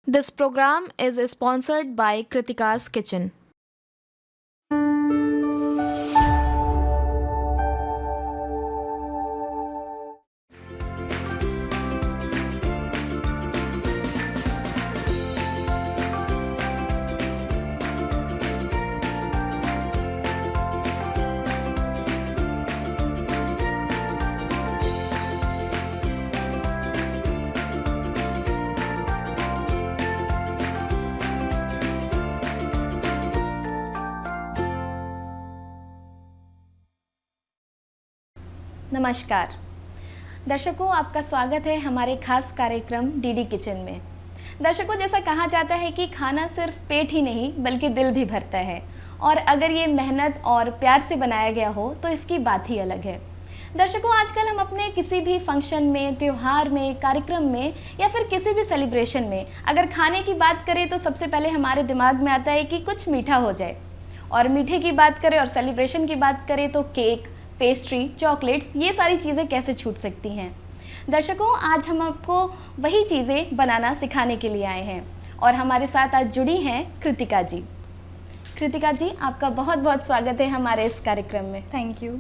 This program is sponsored by Kritika's Kitchen. नमस्कार दर्शकों, आपका स्वागत है हमारे खास कार्यक्रम डीडी किचन में। दर्शकों, जैसा कहा जाता है कि खाना सिर्फ पेट ही नहीं बल्कि दिल भी भरता है, और अगर ये मेहनत और प्यार से बनाया गया हो तो इसकी बात ही अलग है। दर्शकों, आजकल हम अपने किसी भी फंक्शन में, त्यौहार में, कार्यक्रम में या फिर किसी भी सेलिब्रेशन में अगर खाने की बात करें तो सबसे पहले हमारे दिमाग में आता है कि कुछ मीठा हो जाए। और मीठे की बात करें और सेलिब्रेशन की बात करें तो केक, पेस्ट्री, चॉकलेट्स, ये सारी चीज़ें कैसे छूट सकती हैं। दर्शकों, आज हम आपको वही चीज़ें बनाना सिखाने के लिए आए हैं और हमारे साथ आज जुड़ी हैं कृतिका जी। कृतिका जी, आपका बहुत बहुत स्वागत है हमारे इस कार्यक्रम में। Thank you.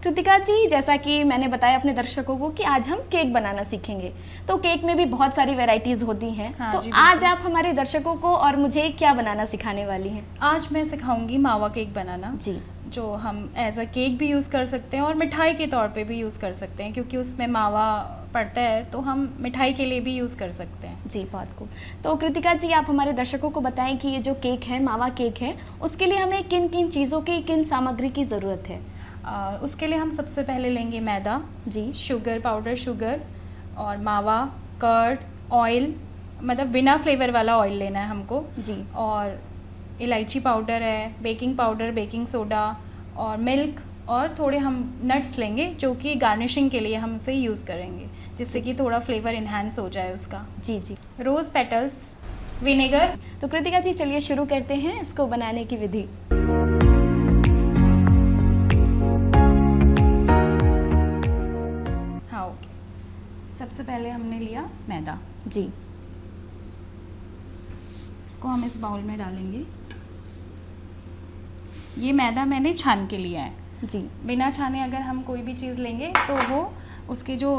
कृतिका जी, जैसा कि मैंने बताया अपने दर्शकों को कि आज हम केक बनाना सीखेंगे, तो केक में भी बहुत सारी वैरायटीज़ होती हैं। हाँ तो जी, आज आप हमारे दर्शकों को और मुझे क्या बनाना सिखाने वाली हैं? आज मैं सिखाऊंगी मावा केक बनाना, जी, जो हम एज अ केक भी यूज़ कर सकते हैं और मिठाई के तौर पे भी यूज़ कर सकते हैं, क्योंकि उसमें मावा पड़ता है तो हम मिठाई के लिए भी यूज़ कर सकते हैं। जी, बहुत खूब। तो कृतिका जी, आप हमारे दर्शकों को बताएं कि ये जो केक है, मावा केक है, उसके लिए हमें किन किन चीज़ों की, किन सामग्री की ज़रूरत है? उसके लिए हम सबसे पहले लेंगे मैदा, जी, शुगर पाउडर, शुगर और मावा, कर्ड, ऑयल, मतलब बिना फ्लेवर वाला ऑयल लेना है हमको जी, और इलायची पाउडर है, बेकिंग पाउडर, बेकिंग सोडा और मिल्क, और थोड़े हम नट्स लेंगे जो कि गार्निशिंग के लिए हम उसे यूज़ करेंगे, जिससे कि थोड़ा फ्लेवर इन्हांस हो जाए उसका। जी, जी। रोज़ पेटल्स, विनेगर। तो कृतिका जी, चलिए शुरू करते हैं इसको बनाने की विधि। हाँ, ओके। सबसे पहले हमने लिया मैदा, जी, इसको हम इस बाउल में डालेंगे। ये मैदा मैंने छान के लिया है। जी, बिना छाने अगर हम कोई भी चीज़ लेंगे तो वो उसके जो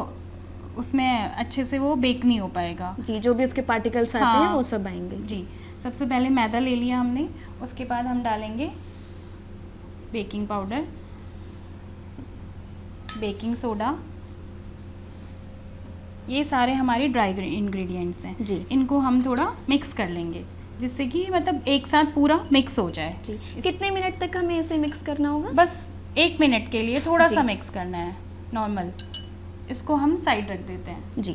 उसमें अच्छे से वो बेक नहीं हो पाएगा। जी, जो भी उसके पार्टिकल्स आते हैं हाँ, वो सब आएंगे। जी। सबसे पहले मैदा ले लिया हमने, उसके बाद हम डालेंगे बेकिंग पाउडर, बेकिंग सोडा। ये सारे हमारे ड्राई इंग्रेडिएंट्स हैं। जी, इनको हम थोड़ा मिक्स कर लेंगे, जिससे कि मतलब एक साथ पूरा मिक्स हो जाए। जी। कितने मिनट तक हमें इसे मिक्स करना होगा? बस 1 मिनट के लिए थोड़ा जी। सा मिक्स करना है, नॉर्मल। इसको हम साइड रख देते हैं। जी,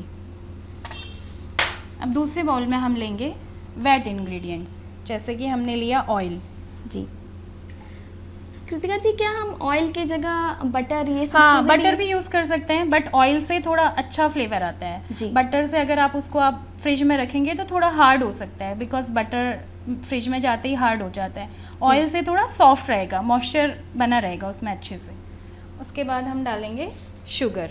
अब दूसरे बाउल में हम लेंगे वेट इंग्रेडिएंट्स, जैसे कि हमने लिया ऑयल। जी। कृतिका जी, क्या हम ऑयल की जगह बटर, ये सब हाँ, चीज़ें बटर भी यूज़ कर सकते हैं, बट ऑयल से थोड़ा अच्छा फ्लेवर आता है। जी। बटर से अगर आप उसको आप फ्रिज में रखेंगे तो थोड़ा हार्ड हो सकता है, बिकॉज बटर फ्रिज में जाते ही हार्ड हो जाता है। ऑयल से थोड़ा सॉफ्ट रहेगा, मॉइस्चर बना रहेगा उसमें अच्छे से। उसके बाद हम डालेंगे शुगर।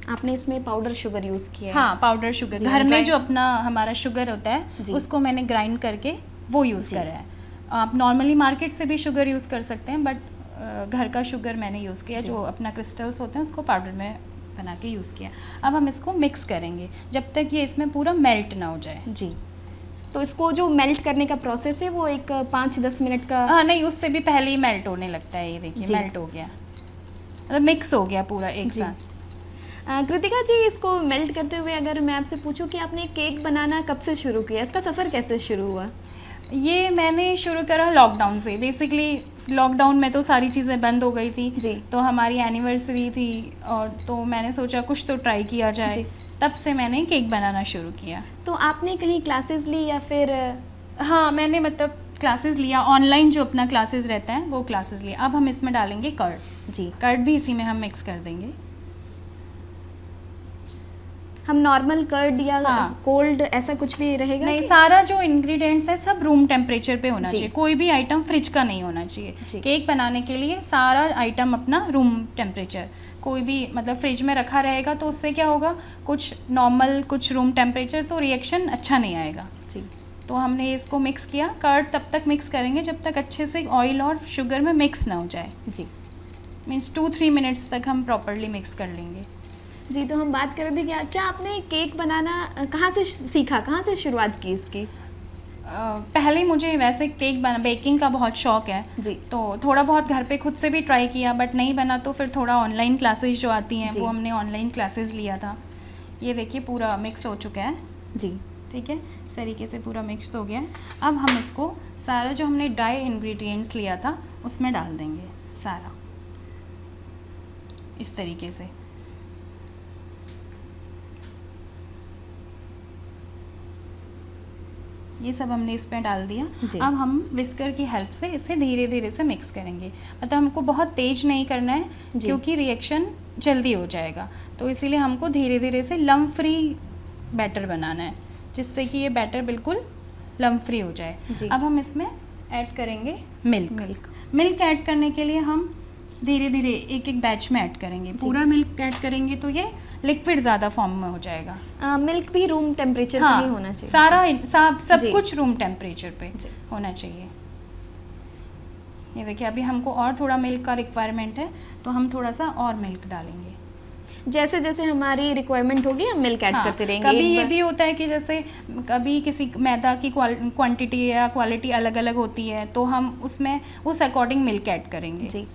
आपने इसमें पाउडर शुगर यूज़ किया है? हाँ, पाउडर शुगर। जी, घर में ड्राई- जो अपना हमारा शुगर होता है जी। उसको मैंने ग्राइंड करके वो यूज़ जी। करा है। आप नॉर्मली मार्केट से भी शुगर यूज़ कर सकते हैं, बट घर का शुगर मैंने यूज़ किया, जी। जो अपना क्रिस्टल्स होते हैं उसको पाउडर में बना के यूज़ किया। अब हम इसको मिक्स करेंगे जब तक ये इसमें पूरा मेल्ट ना हो जाए। जी। तो इसको जो मेल्ट करने का प्रोसेस है वो एक 5-10 मिनट का? हाँ, नहीं, उससे भी पहले ही मेल्ट होने लगता है। ये देखिए, जी। मेल्ट हो गया, मतलब मिक्स हो गया पूरा एक जी। साथ। कृतिका जी, इसको मेल्ट करते हुए अगर मैं आपसे पूछूं कि आपने केक बनाना कब से शुरू किया, इसका सफ़र कैसे शुरू हुआ? ये मैंने शुरू करा लॉकडाउन से। बेसिकली लॉकडाउन में तो सारी चीज़ें बंद हो गई थी। जी। तो हमारी एनिवर्सरी थी, और तो मैंने सोचा कुछ तो ट्राई किया जाए। जी। तब से मैंने केक बनाना शुरू किया। तो आपने कहीं क्लासेस ली या फिर? हाँ, मैंने मतलब क्लासेस लिया, ऑनलाइन जो अपना क्लासेस रहता है वो क्लासेस लिया। अब हम इसमें डालेंगे कर्ड। जी। कर्ड भी इसी में हम मिक्स कर देंगे। हम नॉर्मल कर्ड या हाँ। कोल्ड ऐसा कुछ भी रहेगा नहीं, कि? सारा जो इंग्रेडिएंट्स है सब रूम टेम्परेचर पे होना जी। चाहिए, कोई भी आइटम फ्रिज का नहीं होना जी। चाहिए। केक बनाने के लिए सारा आइटम अपना रूम टेम्परेचर, कोई भी मतलब फ्रिज में रखा रहेगा तो उससे क्या होगा, कुछ नॉर्मल कुछ रूम टेम्परेचर, तो रिएक्शन अच्छा नहीं आएगा। जी। तो हमने इसको मिक्स किया। कर्ड तब तक मिक्स करेंगे जब तक अच्छे से ऑयल और शुगर में मिक्स ना हो जाए, जी। मीन्स 2-3 मिनट्स तक हम प्रॉपरली मिक्स कर लेंगे। जी, तो हम बात कर रहे थे क्या आपने केक बनाना कहाँ से सीखा, कहाँ से शुरुआत की इसकी? पहले मुझे वैसे बेकिंग का बहुत शौक है, जी। तो थोड़ा बहुत घर पे खुद से भी ट्राई किया, बट नहीं बना तो फिर थोड़ा ऑनलाइन क्लासेस जो आती हैं जी। वो हमने ऑनलाइन क्लासेस लिया था। ये देखिए पूरा मिक्स हो चुका है। जी। ठीक है, इस तरीके से पूरा मिक्स हो गया है। अब हम इसको सारा जो हमने ड्राई इंग्रेडिएंट्स लिया था उसमें डाल देंगे सारा, इस तरीके से। ये सब हमने इसमें डाल दिया। जी। अब हम विस्कर की हेल्प से इसे धीरे धीरे से मिक्स करेंगे, मतलब हमको बहुत तेज नहीं करना है जी। क्योंकि रिएक्शन जल्दी हो जाएगा, तो इसीलिए हमको धीरे धीरे से लम्प फ्री बैटर बनाना है, जिससे कि ये बैटर बिल्कुल लम्प फ्री हो जाए। जी। अब हम इसमें ऐड करेंगे मिल्क। मिल्क ऐड करने के लिए हम धीरे धीरे एक एक बैच में ऐड करेंगे। पूरा मिल्क ऐड करेंगे तो ये लिक्विड ज़्यादा फॉर्म में हो जाएगा। मिल्क भी रूम टेम्परेचर पे ही होना चाहिए। सारा सब जी। कुछ रूम टेम्परेचर पे जी। होना चाहिए। ये देखिए अभी हमको और थोड़ा मिल्क का रिक्वायरमेंट है, तो हम थोड़ा सा और मिल्क डालेंगे। जैसे जैसे हमारी रिक्वायरमेंट होगी हम मिल्क ऐड करते रहेंगे। कभी ये भी होता है कि जैसे कभी किसी मैदा की क्वांटिटी या क्वालिटी अलग अलग होती है, तो हम उसमें उस अकॉर्डिंग मिल्क ऐड करेंगे। जी।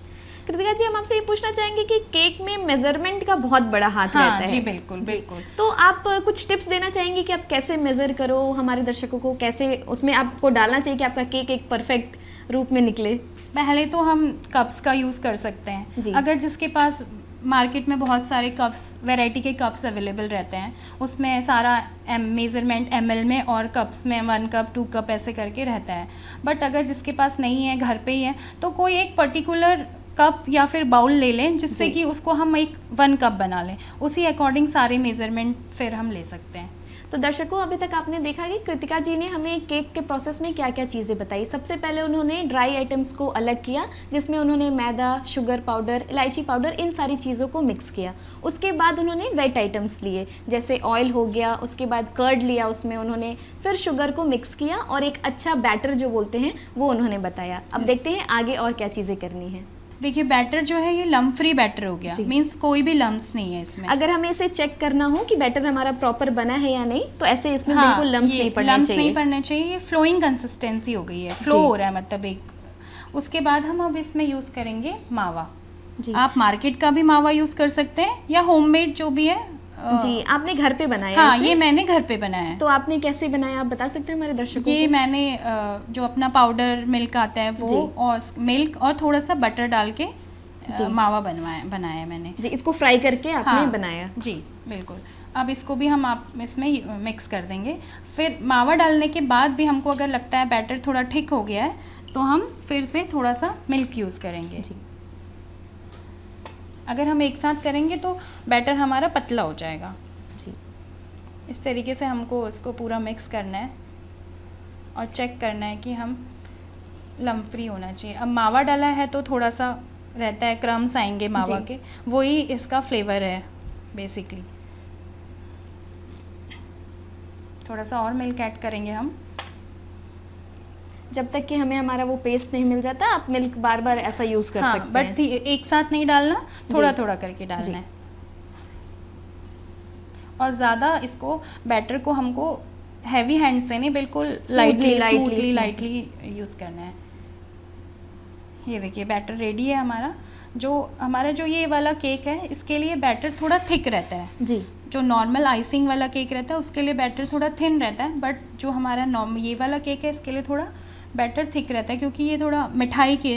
कृतिका जी, हम आपसे ये पूछना चाहेंगे कि केक में मेजरमेंट का बहुत बड़ा हाथ हाँ, रहता है। जी बिल्कुल बिल्कुल। तो आप कुछ टिप्स देना चाहेंगे कि आप कैसे मेजर करो, हमारे दर्शकों को कैसे उसमें आपको डालना चाहिए कि आपका केक एक परफेक्ट रूप में निकले? पहले तो हम कप्स का यूज़ कर सकते हैं। जी। अगर जिसके पास मार्केट में बहुत सारे कप्स, वैरायटी के कप्स अवेलेबल रहते हैं, उसमें सारा मेज़रमेंट ml में और कप्स में 1 कप 2 कप ऐसे करके रहता है। बट अगर जिसके पास नहीं है, घर पे ही है, तो कोई एक पर्टिकुलर कप या फिर बाउल ले लें, जिससे कि उसको हम एक 1 कप बना लें, उसी अकॉर्डिंग सारे मेज़रमेंट फिर हम ले सकते हैं। तो दर्शकों, अभी तक आपने देखा कि कृतिका जी ने हमें केक के प्रोसेस में क्या क्या चीज़ें बताई। सबसे पहले उन्होंने ड्राई आइटम्स को अलग किया, जिसमें उन्होंने मैदा, शुगर पाउडर, इलायची पाउडर, इन सारी चीज़ों को मिक्स किया। उसके बाद उन्होंने वेट आइटम्स लिए, जैसे ऑयल हो गया, उसके बाद कर्ड लिया, उसमें उन्होंने फिर शुगर को मिक्स किया और एक अच्छा बैटर जो बोलते हैं वो उन्होंने बताया। अब देखते हैं आगे और क्या चीज़ें करनी है। देखिए बैटर जो है ये लम्प फ्री बैटर हो गया, मीन्स कोई भी लम्प्स नहीं है इसमें। अगर हमें इसे चेक करना हो कि बैटर हमारा प्रॉपर बना है या नहीं, तो ऐसे इसमें बिल्कुल लम्प्स नहीं पड़ने चाहिए। नहीं पड़ने चाहिए। ये फ्लोइंग कंसिस्टेंसी हो गई है, फ्लो हो रहा है मतलब एक। उसके बाद हम अब इसमें यूज़ करेंगे मावा। जी। आप मार्केट का भी मावा यूज़ कर सकते हैं या होममेड जो भी है। जी, आपने घर पे बनाया? हाँ, ये मैंने घर पे बनाया है। तो आपने कैसे बनाया, आप बता सकते हैं हमारे दर्शकों को? ये मैंने जो अपना पाउडर मिल्क आता है वो और मिल्क और थोड़ा सा बटर डाल के मावा बनाया मैंने। जी, इसको फ्राई करके आपने बनाया? जी बिल्कुल। अब इसको भी हम इसमें मिक्स कर देंगे। फिर मावा डालने के बाद भी हमको अगर लगता है बैटर थोड़ा ठीक हो गया है, तो हम फिर से थोड़ा सा मिल्क यूज़ करेंगे। जी। अगर हम एक साथ करेंगे तो बैटर हमारा पतला हो जाएगा। जी। इस तरीके से हमको इसको पूरा मिक्स करना है और चेक करना है कि हम लम्प फ्री होना चाहिए। अब मावा डाला है तो थोड़ा सा रहता है, क्रम्स आएंगे मावा के, वही इसका फ्लेवर है बेसिकली। थोड़ा सा और मिल्क ऐड करेंगे हम, जब तक कि हमें हमारा वो पेस्ट नहीं मिल जाता। आप मिल्क बार बार ऐसा यूज़ कर सकते हैं। बट एक साथ नहीं डालना, थोड़ा थोड़ा करके डालना है। और ज़्यादा इसको बैटर को हमको हैवी हैंड से नहीं, बिल्कुल लाइटली यूज़ करना है। ये देखिए बैटर रेडी है हमारा। हमारा जो ये वाला केक है, इसके लिए बैटर थोड़ा थिक रहता है। जी। जो नॉर्मल आइसिंग वाला केक रहता है उसके लिए बैटर थोड़ा थिन रहता है, बट जो हमारा ये वाला केक है इसके लिए थोड़ा बैटर थिक रहता है, क्योंकि ये थोड़ा मिठाई के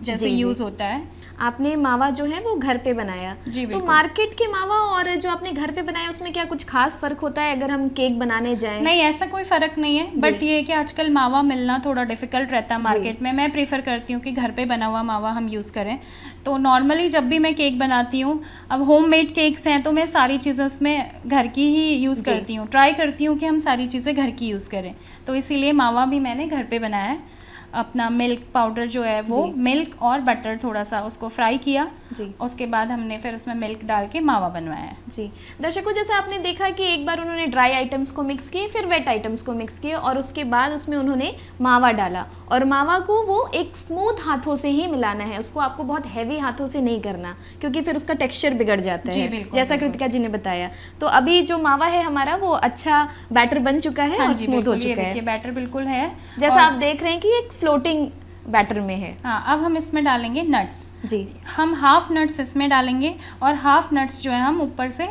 जैसे जी, जी। यूज़ होता है। आपने मावा जो है वो घर पे बनाया। जी, तो बिल्कुल। मार्केट के मावा और जो आपने घर पे बनाया उसमें क्या कुछ खास फर्क होता है अगर हम केक बनाने जाएं? नहीं, ऐसा कोई फ़र्क नहीं है, बट ये है कि आजकल मावा मिलना थोड़ा डिफ़िकल्ट रहता है मार्केट में। मैं प्रेफर करती हूँ कि घर पे बना हुआ मावा हम यूज़ करें। तो नॉर्मली जब भी मैं केक बनाती हूँ, अब होममेड केक्स हैं तो मैं सारी चीज़ें उसमें घर की ही यूज़ जी। करती हूँ, ट्राई करती हूँ कि हम सारी चीज़ें घर की यूज़ करें। तो इसीलिए मावा भी मैंने घर पे बनाया है। अपना मिल्क पाउडर जो है वो जी। मिल्क और बटर थोड़ा सा उसको फ्राई किया, जी उसके बाद हमने फिर उसमें मिल्क डाल के मावा बनवाया है। जी। दर्शकों, जैसे आपने देखा कि एक बार उन्होंने ड्राई आइटम्स को मिक्स किए, फिर वेट आइटम्स को मिक्स किए और उसके बाद उसमें उन्होंने मावा डाला, और मावा को वो एक स्मूथ हाथों से ही मिलाना है, उसको आपको बहुत हैवी हाथों से नहीं करना, क्योंकि फिर उसका टेक्सचर बिगड़ जाता जी, है, बिल्कुल, जैसा बिल्कुल। कृतिका जी ने बताया। तो अभी जो मावा है हमारा वो अच्छा बैटर बन चुका है हाँ और जी, स्मूथ हो बिल्कुल, ये चुका देखिए है, बैटर बिल्कुल है। जैसा और- आप देख रहे हैं कि एक फ्लोटिंग बैटर में है। हाँ, अब हम इसमें डालेंगे नट्स। जी हम हाफ नट्स इसमें डालेंगे और हाफ नट्स जो है हम ऊपर से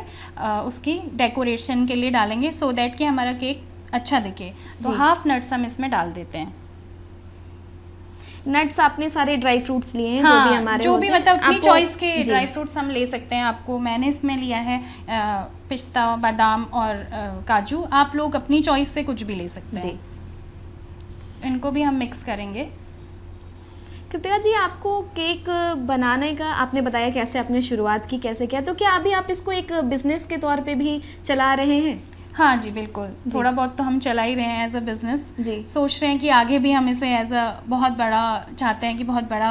उसकी डेकोरेशन के लिए डालेंगे, सो दैट कि हमारा केक अच्छा दिखे। तो जी। हाफ नट्स हम इसमें डाल देते हैं। नट्स आपने सारे ड्राई फ्रूट्स लिए हैं, हाँ, जो भी हमारे जो होते भी हैं, मतलब अपनी आपको- चॉइस के जी। ड्राई फ्रूट्स हम ले सकते हैं। आपको मैंने इसमें लिया है पिस्ता, बादाम और काजू। आप लोग अपनी चॉइस से कुछ भी ले सकते हैं। जी। इनको भी हम मिक्स करेंगे। कृतिका जी, आपको केक बनाने का आपने बताया कैसे आपने शुरुआत की, कैसे किया, तो क्या अभी आप इसको एक बिजनेस के तौर पे भी चला रहे हैं? हाँ जी, बिल्कुल। थोड़ा बहुत तो हम चला ही रहे हैं एज अ बिज़नेस। जी सोच रहे हैं कि आगे भी हम इसे एज अ बहुत बड़ा चाहते हैं कि बहुत बड़ा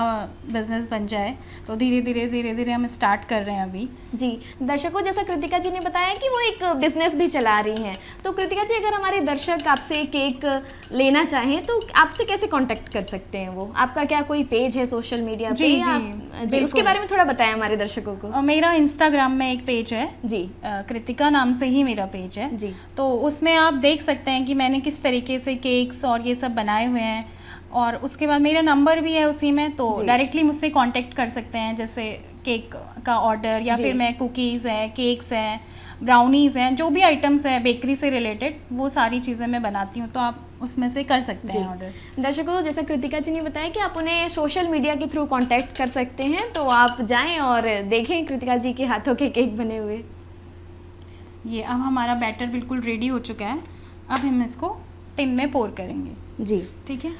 बिजनेस बन जाए। तो धीरे धीरे हम स्टार्ट कर रहे हैं अभी। जी। दर्शकों, जैसा कृतिका जी ने बताया कि वो एक बिजनेस भी चला रही हैं, तो कृतिका जी, अगर हमारे दर्शक आपसे केक लेना चाहें तो आपसे कैसे कांटेक्ट कर सकते हैं? वो आपका क्या कोई पेज है सोशल मीडिया पे? जी, या जी, जी, उसके बिल्कुल। बारे में थोड़ा बताएं हमारे दर्शकों को। और मेरा इंस्टाग्राम में एक पेज है, जी कृतिका नाम से ही मेरा पेज है। जी तो उसमें आप देख सकते हैं कि मैंने किस तरीके से केक्स और ये सब बनाए हुए हैं। और उसके बाद मेरा नंबर भी है उसी में, तो जी। डायरेक्टली मुझसे कांटेक्ट कर सकते हैं, जैसे केक का ऑर्डर या जी। फिर मैं कुकीज़ हैं, केक्स हैं, ब्राउनीज़ हैं, जो भी आइटम्स हैं बेकरी से रिलेटेड, वो सारी चीज़ें मैं बनाती हूँ, तो आप उसमें से कर सकते हैं ऑर्डर। दर्शकों, जैसा कृतिका जी ने बताया कि आप उन्हें सोशल मीडिया के थ्रू कांटेक्ट कर सकते हैं, तो आप जाएं और देखें कृतिका जी के हाथों के केक बने हुए। ये अब हमारा बैटर बिल्कुल रेडी हो चुका है। अब हम इसको टिन में पोर करेंगे। जी। ठीक है,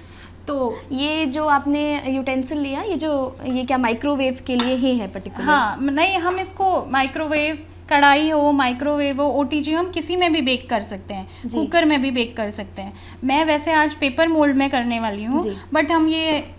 तो ये जो आपने यूटेंसिल लिया, ये क्या माइक्रोवेव के लिए ही है पर्टिकुलर? हाँ, नहीं, हम इसको माइक्रोवेव, कढ़ाई हो, माइक्रोवेव हो, ओटीजी, हम किसी में भी बेक कर सकते हैं, जी। कुकर में भी बेक कर सकते हैं। मैं वैसे आज पेपर मोल्ड में करने वाली हूँ, जी। बट हम ये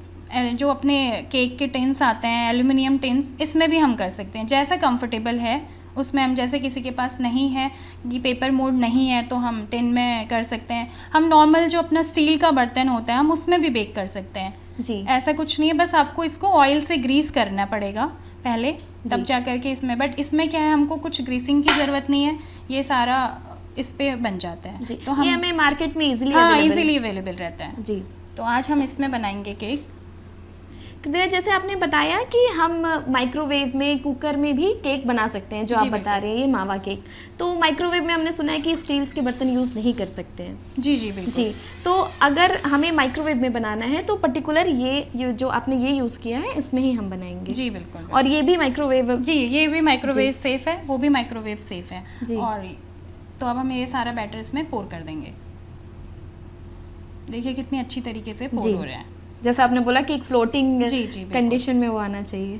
जो अपने केक के टिन्स आते हैं, एल्यूमिनियम टिन्स, इसमें भी हम कर सकते हैं, जैसा कंफर्टेबल है उसमें। हम जैसे किसी के पास नहीं है, ये पेपर मोल्ड नहीं है, तो हम टिन में कर सकते हैं। हम नॉर्मल जो अपना स्टील का बर्तन होता है, हम उसमें भी बेक कर सकते हैं। जी ऐसा कुछ नहीं है, बस आपको इसको ऑयल से ग्रीस करना पड़ेगा पहले, तब जा करके इसमें। बट इसमें क्या है, हमको कुछ ग्रीसिंग की ज़रूरत नहीं है, ये सारा इस पे बन जाता है। जी। तो हम ये हमें मार्केट में इजीली हाँ, इजीली अवेलेबल रहता है। जी। तो आज हम इसमें बनाएंगे केक। जैसे आपने बताया कि हम माइक्रोवेव में, कुकर में भी केक बना सकते हैं, जो जी, आप बता रहे हैं ये मावा केक। तो माइक्रोवेव में हमने सुना है कि स्टील्स के बर्तन यूज़ नहीं कर सकते हैं। जी जी, बिल्कुल। जी। तो अगर हमें माइक्रोवेव में बनाना है तो पर्टिकुलर ये जो आपने ये यूज़ किया है, इसमें ही हम बनाएंगे। जी बिल्कुल। और ये भी माइक्रोवेव? जी, ये भी माइक्रोवेव सेफ है, वो भी माइक्रोवेव सेफ है। जी। और तो अब हम ये सारा बैटर इसमें पोर कर देंगे। देखिए कितनी अच्छी तरीके से पोर जी। हो रहा है। जैसा आपने बोला कि एक फ्लोटिंग जी, जी, बिल्कुल। कंडीशन में वो आना चाहिए।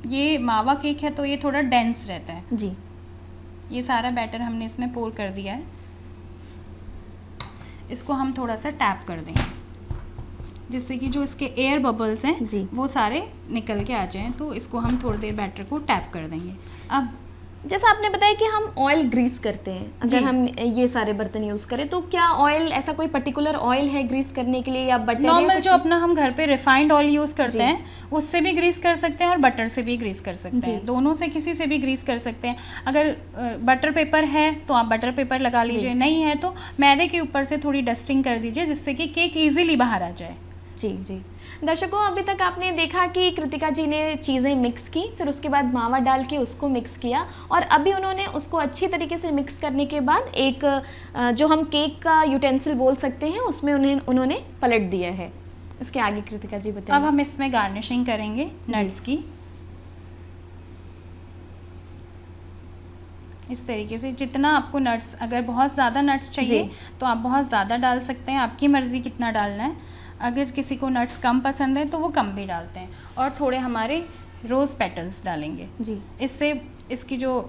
ये मावा केक है तो ये थोड़ा डेंस रहता है। जी ये सारा बैटर हमने इसमें पोर कर दिया है। इसको हम थोड़ा सा टैप कर देंगे, जिससे कि जो इसके एयर बबल्स हैं जी। वो सारे निकल के आ जाएं। तो इसको हम थोड़ी देर बैटर को टैप कर देंगे। अब जैसा आपने बताया कि हम ऑयल ग्रीस करते हैं, अगर जी। हम ये सारे बर्तन यूज़ करें, तो क्या ऑयल, ऐसा कोई पर्टिकुलर ऑयल है ग्रीस करने के लिए, या बटर या नॉर्मल कुछ? जो अपना हम घर पे रिफाइंड ऑयल यूज़ जी। करते हैं, उससे भी ग्रीस कर सकते हैं और बटर से भी ग्रीस कर सकते जी। हैं। दोनों से किसी से भी ग्रीस कर सकते हैं। अगर बटर पेपर है तो आप बटर पेपर लगा लीजिए, नहीं है तो मैदे के ऊपर से थोड़ी डस्टिंग कर दीजिए, जिससे कि केक ईजिली बाहर आ जाए। जी जी। दर्शकों, अभी तक आपने देखा कि कृतिका जी ने चीज़ें मिक्स की, फिर उसके बाद मावा डाल के उसको मिक्स किया, और अभी उन्होंने उसको अच्छी तरीके से मिक्स करने के बाद एक जो हम केक का यूटेंसिल बोल सकते हैं, उसमें उन्होंने पलट दिया है। इसके आगे कृतिका जी अब बताइए। हम इसमें गार्निशिंग करेंगे नट्स की। इस तरीके से जितना आपको नट्स, अगर बहुत ज़्यादा नट्स चाहिए जी। तो आप बहुत ज़्यादा डाल सकते हैं, आपकी मर्ज़ी कितना डालना है। अगर किसी को नट्स कम पसंद है तो वो कम भी डालते हैं। और थोड़े हमारे रोज़ पेटल्स डालेंगे जी इससे इसकी जो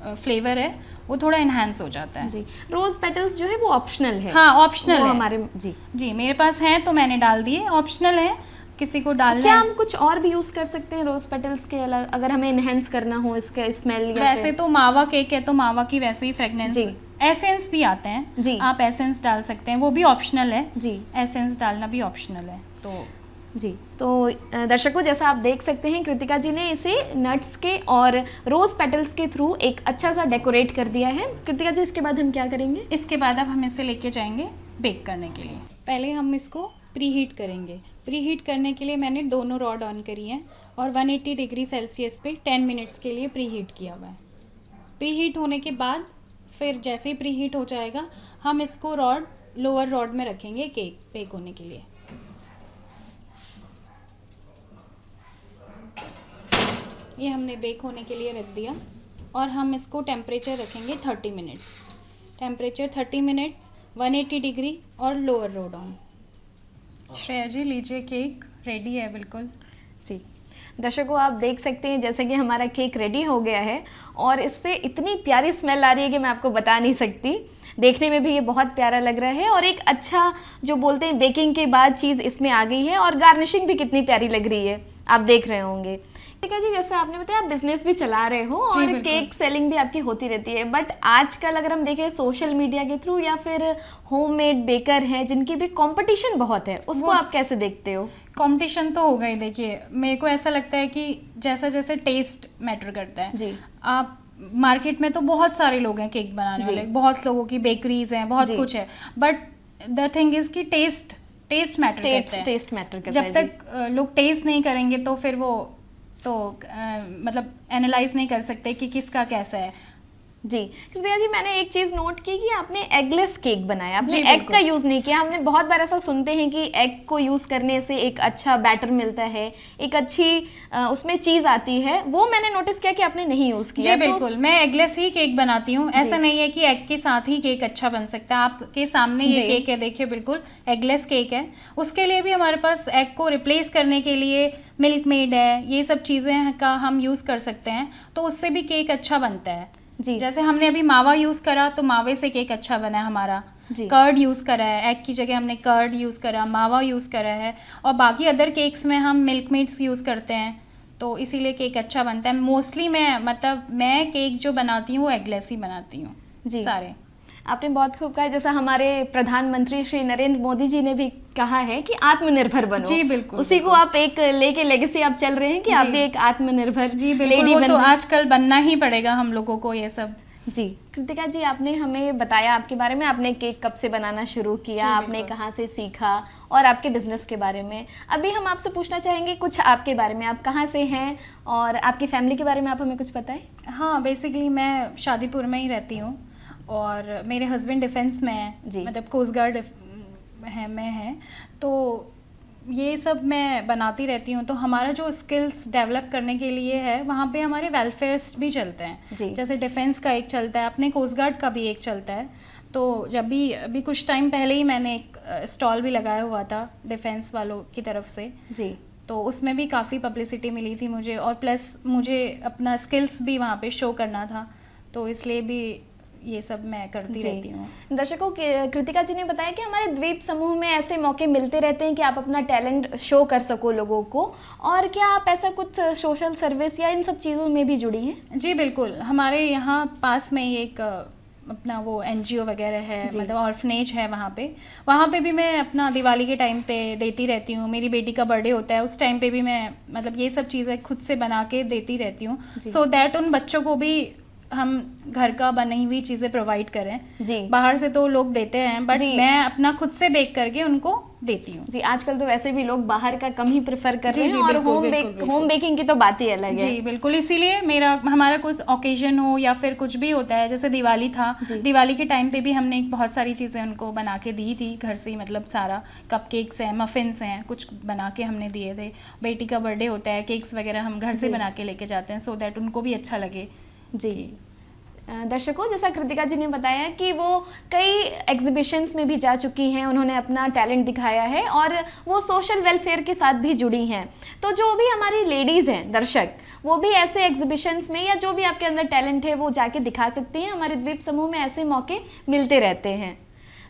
फ्लेवर है वो थोड़ा इन्हांस हो जाता है। जी। रोज पेटल्स जो है वो ऑप्शनल है। हाँ, ऑप्शनल वो है हमारे जी। जी, मेरे पास है तो मैंने डाल दिए, ऑप्शनल है, किसी को डालना क्या है। हम कुछ और भी यूज कर सकते हैं रोज पेटल्स के अलग, अगर हमें इनहेंस करना हो इसका स्मेल या वैसे फिर? तो मावा केक है तो मावा की वैसे ही फ्रेगनेंस, जी। एसेंस भी आते हैं जी। आप एसेंस डाल सकते हैं, वो भी ऑप्शनल है। जी एसेंस डालना भी ऑप्शनल है। तो जी। तो दर्शकों, जैसा आप देख सकते हैं कृतिका जी ने इसे नट्स के और रोज पेटल्स के थ्रू एक अच्छा सा डेकोरेट कर दिया है। कृतिका जी, इसके बाद हम क्या करेंगे? इसके बाद अब हम इसे लेके जाएंगे बेक करने के लिए। पहले हम इसको प्री हीट करेंगे। प्री हीट करने के लिए मैंने दोनों रॉड ऑन करी हैं और 180 डिग्री सेल्सियस पे 10 मिनट्स के लिए प्री हीट किया हुआ है। प्री हीट होने के बाद फिर जैसे ही प्री हीट हो जाएगा हम इसको रॉड लोअर रॉड में रखेंगे केक बेक होने के लिए। ये हमने बेक होने के लिए रख दिया और हम इसको टेम्परेचर रखेंगे 30 मिनट्स। टेम्परेचर 30 मिनट्स, 180 डिग्री और लोअर रॉड ऑन। श्रेया जी लीजिए, केक रेडी है बिल्कुल। जी दर्शकों, आप देख सकते हैं जैसे कि हमारा केक रेडी हो गया है और इससे इतनी प्यारी स्मेल आ रही है कि मैं आपको बता नहीं सकती। देखने में भी ये बहुत प्यारा लग रहा है और एक अच्छा जो बोलते हैं बेकिंग के बाद चीज़ इसमें आ गई है और गार्निशिंग भी कितनी प्यारी लग रही है, आप देख रहे होंगे। ठीक है जी, जैसे आपने बताया आप बिजनेस भी चला रहे हो और बिल्कुल। केक सेलिंग भी आपकी होती रहती है, बट आजकल अगर हम देखें सोशल मीडिया के थ्रू या फिर होममेड बेकर हैं जिनकी भी कंपटीशन बहुत है, उसको आप कैसे देखते हो? कंपटीशन तो होगा ही। देखिए, मेरे को ऐसा लगता है कि जैसा जैसे टेस्ट मैटर करता है। जी। आप मार्केट में तो बहुत सारे लोग हैं केक बनाने जी। वाले, बहुत लोगों की बेकरीज हैं, बहुत जी। कुछ है, बट द थिंग इज कि टेस्ट मैटर करता है। टेस्ट मैटर करता है। जब तक लोग टेस्ट नहीं करेंगे तो फिर वो तो मतलब एनालाइज नहीं कर सकते कि किसका कैसा है। जी कृतिका जी, मैंने एक चीज़ नोट की कि आपने एगलेस केक बनाया, आपने जी, एग बिल्कुल। का यूज़ नहीं किया। हमने बहुत बार ऐसा सुनते हैं कि एग को यूज़ करने से एक अच्छा बैटर मिलता है, एक अच्छी उसमें चीज़ आती है, वो मैंने नोटिस किया कि आपने नहीं यूज़ किया। जी बिल्कुल, मैं एगलेस ही केक बनाती हूँ। ऐसा नहीं है कि एग के साथ ही केक अच्छा बन सकता है। आपके सामने ये जी। केक है, देखिए बिल्कुल एगलेस केक है। उसके लिए भी हमारे पास एग को रिप्लेस करने के लिए मिल्क मेड है, ये सब चीज़ें का हम यूज़ कर सकते हैं, तो उससे भी केक अच्छा बनता है। जी जैसे हमने अभी मावा यूज़ करा तो मावे से केक अच्छा बना है हमारा। जी। कर्ड यूज़ करा है, एग की जगह हमने कर्ड यूज़ करा, मावा यूज़ करा है, और बाकी अदर केक्स में हम मिल्क मेड्स यूज़ करते हैं, तो इसीलिए केक अच्छा बनता है। मोस्टली मैं केक जो बनाती हूँ वो एगलेस ही बनाती हूँ। जी। सारे आपने बहुत खूब कहा, जैसा हमारे प्रधानमंत्री श्री नरेंद्र मोदी जी ने भी कहा है कि आत्मनिर्भर बनो। जी, बिल्कुल, उसी को आप एक लेके लेगेसी आप चल रहे हैं कि आप जी। भी एक आत्मनिर्भर जी बिल्कुल, लेडी वो बन तो जाए। आजकल बनना ही पड़ेगा हम लोगों को ये सब। जी कृतिका जी, आपने हमें बताया आपके बारे में, आपने केक कब से बनाना शुरू किया, जी, आपने बिल्कुल। कहाँ से सीखा और आपके बिजनेस के बारे में। अभी हम आपसे पूछना चाहेंगे कुछ आपके बारे में, आप कहाँ से हैं और आपकी फैमिली के बारे में आप हमें कुछ बताएं। हाँ, बेसिकली मैं शादीपुर में ही रहती हूँ और मेरे हस्बैंड डिफेंस में है, जी। मतलब कोस्ट गार्ड में है, तो ये सब मैं बनाती रहती हूँ। तो हमारा जो स्किल्स डेवलप करने के लिए है, वहाँ पे हमारे वेलफेयर्स भी चलते हैं। जी। जैसे डिफेंस का एक चलता है, अपने कोस्ट गार्ड का भी एक चलता है। तो जब भी अभी कुछ टाइम पहले ही मैंने एक स्टॉल भी लगाया हुआ था डिफेंस वालों की तरफ से, जी। तो उसमें भी काफ़ी पब्लिसिटी मिली थी मुझे, और प्लस मुझे अपना स्किल्स भी वहाँ पे शो करना था, तो इसलिए भी ये सब मैं करती रहती हूँ। दर्शकों, कृतिका जी ने बताया कि हमारे द्वीप समूह में ऐसे मौके मिलते रहते हैं कि आप अपना टैलेंट शो कर सको लोगों को। और क्या आप ऐसा कुछ सोशल सर्विस या इन सब चीज़ों में भी जुड़ी हैं? जी बिल्कुल, हमारे यहाँ पास में ही एक अपना वो NGO वगैरह है, मतलब ऑर्फनेज है वहाँ पे भी मैं अपना दिवाली के टाइम पे देती रहती हूँ। मेरी बेटी का बर्थडे होता है, उस टाइम पे भी मैं मतलब ये सब चीज़ें खुद से बना के देती रहती हूँ, सो दैट उन बच्चों को भी हम घर का बनी हुई चीज़ें प्रोवाइड करें। जी। बाहर से तो लोग देते हैं, बट जी। मैं अपना खुद से बेक करके उनको देती हूँ। जी, आजकल तो वैसे भी लोग बाहर का कम ही प्रेफर कर रहे हैं जी, और बिल्कुल। होम बेकिंग की तो बात ही अलग है। जी बिल्कुल, इसीलिए हमारा कुछ ओकेजन हो या फिर कुछ भी होता है, जैसे दिवाली था, दिवाली के टाइम पे भी हमने बहुत सारी चीज़ें उनको बना के दी थी घर से ही, मतलब सारा कपकेक्स हैं, मफिन्स हैं, कुछ बना के हमने दिए थे। बेटी का बर्थडे होता है, केक्स वगैरह हम घर से बना के लेके जाते हैं सो दैट उनको भी अच्छा लगे। जी दर्शकों, जैसा कृतिका जी ने बताया कि वो कई एग्जीबिशंस में भी जा चुकी हैं, उन्होंने अपना टैलेंट दिखाया है और वो सोशल वेलफेयर के साथ भी जुड़ी हैं। तो जो भी हमारी लेडीज़ हैं दर्शक, वो भी ऐसे एग्जीबिशंस में या जो भी आपके अंदर टैलेंट है वो जाके दिखा सकती हैं। हमारे द्वीप समूह में ऐसे मौके मिलते रहते हैं।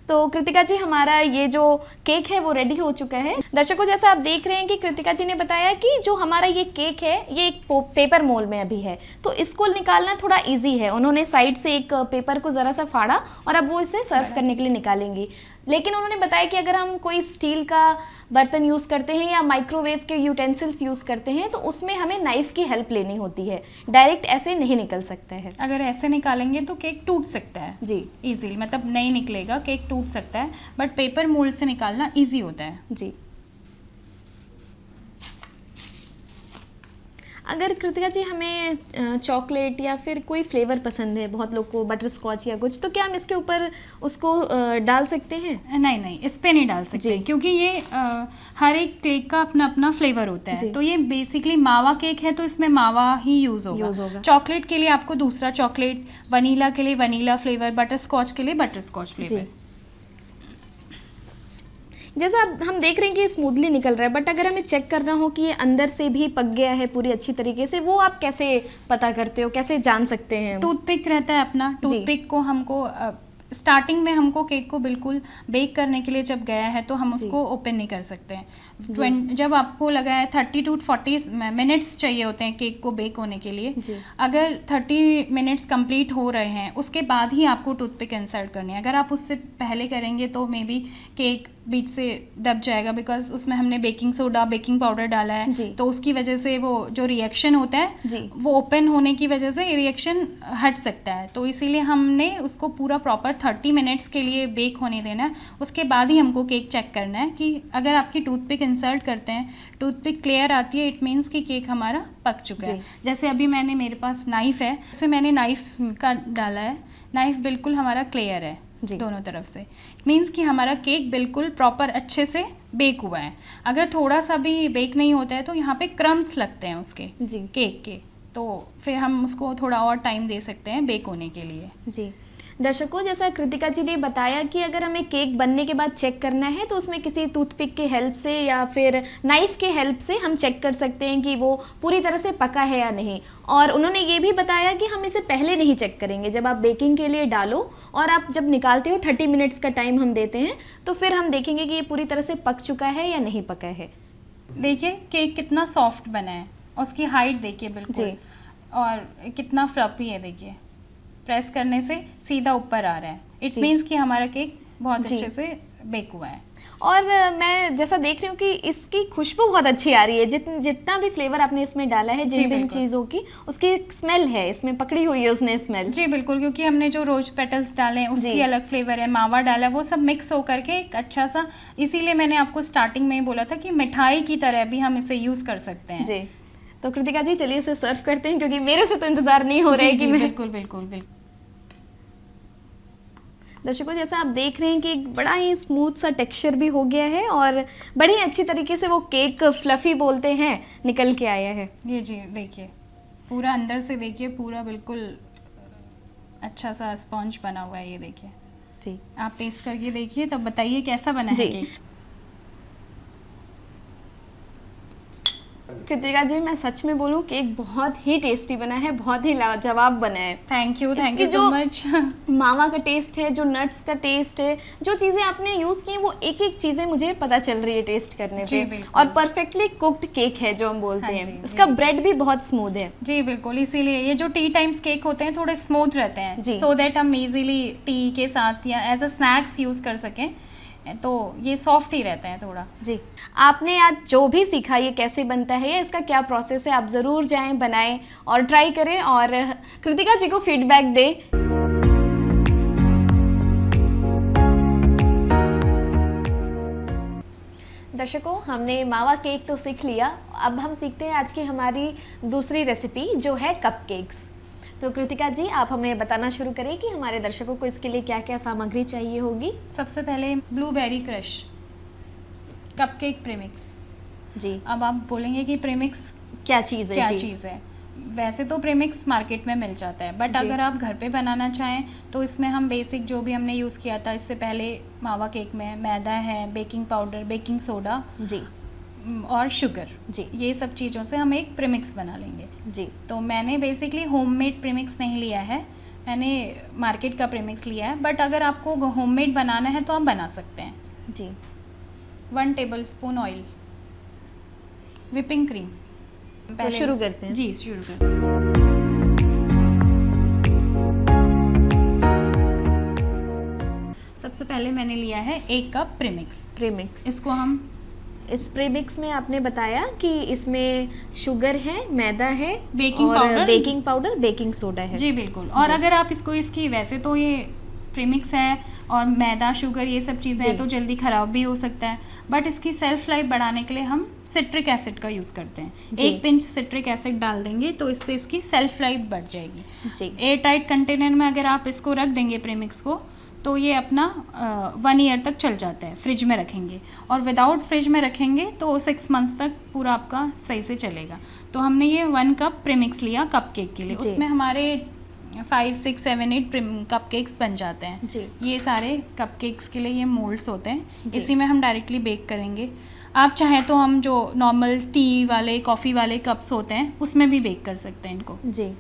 तो कृतिका जी, हमारा ये जो केक है वो रेडी हो चुका है। दर्शकों, जैसा आप देख रहे हैं कि कृतिका जी ने बताया कि जो हमारा ये केक है ये एक पेपर मोल में अभी है, तो इसको निकालना थोड़ा इजी है। उन्होंने साइड से एक पेपर को ज़रा सा फाड़ा और अब वो इसे सर्व करने के लिए निकालेंगी। लेकिन उन्होंने बताया कि अगर हम कोई स्टील का बर्तन यूज़ करते हैं या माइक्रोवेव के यूटेंसिल्स यूज़ करते हैं तो उसमें हमें नाइफ़ की हेल्प लेनी होती है, डायरेक्ट ऐसे नहीं निकल सकता है। अगर ऐसे निकालेंगे तो केक टूट सकता है जी इजीली, मतलब नहीं निकलेगा, केक टूट सकता है, बट पेपर मोल्ड से निकालना इजी होता है। जी, अगर कृतिका जी हमें चॉकलेट या फिर कोई फ्लेवर पसंद है, बहुत लोग को बटर स्कॉच या कुछ, तो क्या हम इसके ऊपर उसको डाल सकते हैं? नहीं, इस पे नहीं डाल सकते क्योंकि ये हर एक केक का अपना अपना फ्लेवर होता है। तो ये बेसिकली मावा केक है तो इसमें मावा ही यूज़ होगा। चॉकलेट के लिए आपको दूसरा चॉकलेट, वनीला के लिए वनीला फ्लेवर, बटर स्कॉच के लिए बटर स्कॉच फ्लेवर। जैसा हम देख रहे हैं कि स्मूथली निकल रहा है, बट अगर हमें चेक करना हो कि ये अंदर से भी पक गया है पूरी अच्छी तरीके से, वो आप कैसे पता करते हो, कैसे जान सकते हैं? टूथपिक रहता है अपना, टूथपिक को हमको स्टार्टिंग में हमको केक को बिल्कुल बेक करने के लिए जब गया है तो हम उसको ओपन नहीं कर सकते हैं। जब आपको लगा है 30 to 40 मिनट्स चाहिए होते हैं केक को बेक होने के लिए, अगर 30 मिनट्स कंप्लीट हो रहे हैं उसके बाद ही आपको टूथपिक इंसर्ट करनी है। अगर आप उससे पहले करेंगे तो मे बी केक बीच से दब जाएगा, बिकॉज उसमें हमने बेकिंग सोडा, बेकिंग पाउडर डाला है, तो उसकी वजह से वो जो रिएक्शन होता है वो ओपन होने की वजह से रिएक्शन हट सकता है। तो इसीलिए हमने उसको पूरा प्रॉपर 30 मिनट्स के लिए बेक होने देना है। उसके बाद ही हमको केक चेक करना है कि अगर आपकी टूथपिक इंसर्ट करते हैं, टूथपिक क्लियर आती है, इट मीन्स कि केक हमारा पक चुका है। जैसे अभी मेरे पास नाइफ़ है, जैसे मैंने नाइफ़ का डाला है, नाइफ़ बिल्कुल हमारा क्लियर है दोनों तरफ से, मीन्स कि हमारा केक बिल्कुल प्रॉपर अच्छे से बेक हुआ है। अगर थोड़ा सा भी बेक नहीं होता है तो यहाँ पे क्रम्स लगते हैं उसके केक के, तो फिर हम उसको थोड़ा और टाइम दे सकते हैं बेक होने के लिए। जी दर्शकों, जैसा कृतिका जी ने बताया कि अगर हमें केक बनने के बाद चेक करना है तो उसमें किसी टूथपिक के हेल्प से या फिर नाइफ़ के हेल्प से हम चेक कर सकते हैं कि वो पूरी तरह से पका है या नहीं। और उन्होंने ये भी बताया कि हम इसे पहले नहीं चेक करेंगे, जब आप बेकिंग के लिए डालो और आप जब निकालते हो 30 मिनट्स का टाइम हम देते हैं, तो फिर हम देखेंगे कि ये पूरी तरह से पक चुका है या नहीं पका है। देखिए केक कितना सॉफ्ट बना है, उसकी हाइट देखिए बिल्कुल, और कितना फ्लफी है, देखिए प्रेस करने से सीधा ऊपर आ रहा है। इट मीन्स कि हमारा केक बहुत अच्छे से बेक हुआ है। और मैं जैसा देख रही हूँ कि इसकी खुशबू बहुत अच्छी आ रही है, जितना भी फ्लेवर आपने इसमें डाला है, जिन चीज़ों की उसकी स्मेल है, इसमें पकड़ी हुई है उसने स्मेल। जी बिल्कुल, क्योंकि हमने जो रोज पेटल्स डाले हैं उसकी अलग फ्लेवर है, मावा डाला है, वो सब मिक्स होकर के एक अच्छा सा, इसीलिए मैंने आपको स्टार्टिंग में ही बोला था कि मिठाई की तरह भी हम इसे यूज़ कर सकते हैं। जी, तो कृतिका जी चलिए इसे सर्व करते हैं, क्योंकि मेरे से तो इंतज़ार नहीं हो रहा है कि मैं। बिल्कुल। दर्शकों, जैसा आप देख रहे हैं कि एक बड़ा ही स्मूथ सा टेक्सचर भी हो गया है और बड़ी अच्छी तरीके से वो केक फ्लफी बोलते हैं निकल के आया है। ये जी देखिए, पूरा अंदर से देखिए, पूरा बिल्कुल अच्छा सा स्पॉन्ज बना हुआ है। ये देखिए जी, आप टेस्ट करके देखिए तब बताइए कैसा बना है केक। कृतिका जी, मैं सच में बोलूं केक बहुत ही टेस्टी बना है, बहुत ही लाजवाब बना है। Thank you so much. मावा का टेस्ट है, जो नट्स का टेस्ट है, जो चीज़ें आपने यूज़ की वो एक एक चीज़ें मुझे पता चल रही है टेस्ट करने पे, और परफेक्टली कुक्ड केक है जो हम बोलते हैं। इसका ब्रेड भी बहुत स्मूथ है। जी बिल्कुल, इसीलिए ये जो टी टाइम्स केक होते हैं थोड़े स्मूथ रहते हैं, सो दैट हम इजीली टी के साथ या एज अ स्नैक्स यूज़ कर सकें, तो ये सॉफ्ट ही रहते हैं थोड़ा। जी, आपने आज जो भी सीखा ये कैसे बनता है, इसका क्या प्रोसेस है, आप ज़रूर जाएं, बनाएं और ट्राई करें और कृतिका जी को फीडबैक दें। दर्शकों, हमने मावा केक तो सीख लिया, अब हम सीखते हैं आज की हमारी दूसरी रेसिपी जो है कपकेक्स। तो कृतिका जी, आप हमें बताना शुरू करें कि हमारे दर्शकों को इसके लिए क्या क्या सामग्री चाहिए होगी। सबसे पहले ब्लूबेरी क्रश, कपकेक प्रीमिक्स। जी, अब आप बोलेंगे कि प्रीमिक्स क्या चीज़ है? क्या जी, चीज़ है। वैसे तो प्रीमिक्स मार्केट में मिल जाता है, बट जी। अगर आप घर पे बनाना चाहें तो इसमें हम बेसिक जो भी हमने यूज़ किया था इससे पहले मावा केक में, मैदा है, बेकिंग पाउडर, बेकिंग सोडा जी, और शुगर, जी, ये सब चीज़ों से हम एक प्रीमिक्स बना लेंगे। जी, तो मैंने बेसिकली होममेड प्रीमिक्स नहीं लिया है, मैंने मार्केट का प्रीमिक्स लिया है, बट अगर आपको होममेड बनाना है तो आप बना सकते हैं। जी। 1 टेबलस्पून ऑयल, विपिंग क्रीम। तो शुरू करते हैं। जी, शुरू करते हैं। सबसे पहले मैंने लिया है 1 कप प्रीमिक्स। प्रीमिक्स, इसको हम इस प्रीमिक्स में आपने बताया कि इसमें शुगर है, मैदा है, बेकिंग और powder, baking powder, baking soda है। जी बिल्कुल। और जी। अगर आप इसको इसकी वैसे तो ये प्रीमिक्स है और मैदा, शुगर, ये सब चीज़ें हैं जी। तो जल्दी ख़राब भी हो सकता है, बट इसकी सेल्फ लाइफ बढ़ाने के लिए हम सिट्रिक एसिड का यूज़ करते हैं। जी। 1 पिंच सिट्रिक एसिड डाल देंगे तो इससे इसकी सेल्फ लाइफ बढ़ जाएगी। जी, एयर टाइट कंटेनर में अगर आप इसको रख देंगे प्रीमिक्स को तो ये अपना 1 ईयर तक चल जाता है, फ्रिज में रखेंगे। और विदाउट फ्रिज में रखेंगे तो 6 मंथ्स तक पूरा आपका सही से चलेगा। तो हमने ये 1 कप प्रीमिक्स लिया कपकेक के लिए, जी। उसमें हमारे 5, 6, 7, 8 कपकेक्स बन जाते हैं। जी, ये सारे कपकेक्स के लिए ये मोल्ड्स होते हैं, जी। इसी में हम डायरेक्टली बेक करेंगे। आप चाहें तो हम जो नॉर्मल टी वाले, कॉफ़ी वाले कप्स होते हैं उसमें भी बेक कर सकते हैं इनको। जी।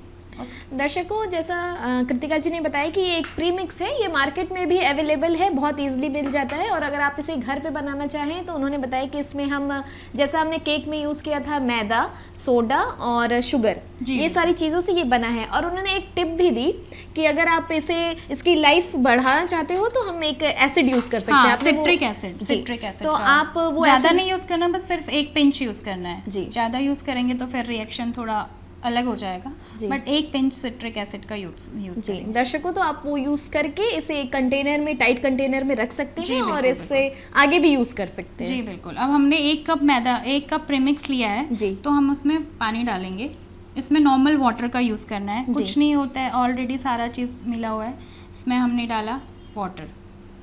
दर्शकों, जैसा कृतिका जी ने बताया कि ये एक प्रीमिक्स है, ये मार्केट में भी अवेलेबल है, बहुत इजीली मिल जाता है। और अगर आप इसे घर पे बनाना चाहें तो उन्होंने बताया कि इसमें हम, जैसा हमने केक में यूज़ किया था, मैदा, सोडा और शुगर, जी। ये सारी चीज़ों से ये बना है। और उन्होंने एक टिप भी दी कि अगर आप इसकी लाइफ बढ़ाना चाहते हो तो हम एक एसिड यूज़ कर सकते हैं। हाँ, आपने वो- सिट्रिक एसिड, जी। सिट्रिक एसिड तो का। आप वो ज़्यादा acid- नहीं यूज़ करना, बस सिर्फ 1 पिंच यूज़ करना है। जी। ज़्यादा यूज़ करेंगे तो फिर रिएक्शन थोड़ा अलग हो जाएगा, जी। बट 1 पिंच सिट्रिक एसिड का यूज़ जी, करेंगे। दर्शकों, तो आप वो यूज़ करके इसे एक कंटेनर में, टाइट कंटेनर में रख सकते जी, हैं और बिल्कुल, इससे आगे भी यूज़ कर सकते हैं। जी बिल्कुल। अब हमने 1 कप मैदा, 1 कप प्रीमिक्स लिया है, जी। तो हम उसमें पानी डालेंगे। इसमें नॉर्मल वाटर का यूज़ करना है, जी। कुछ नहीं होता है, ऑलरेडी सारा चीज़ मिला हुआ है। इसमें हमने डाला वाटर,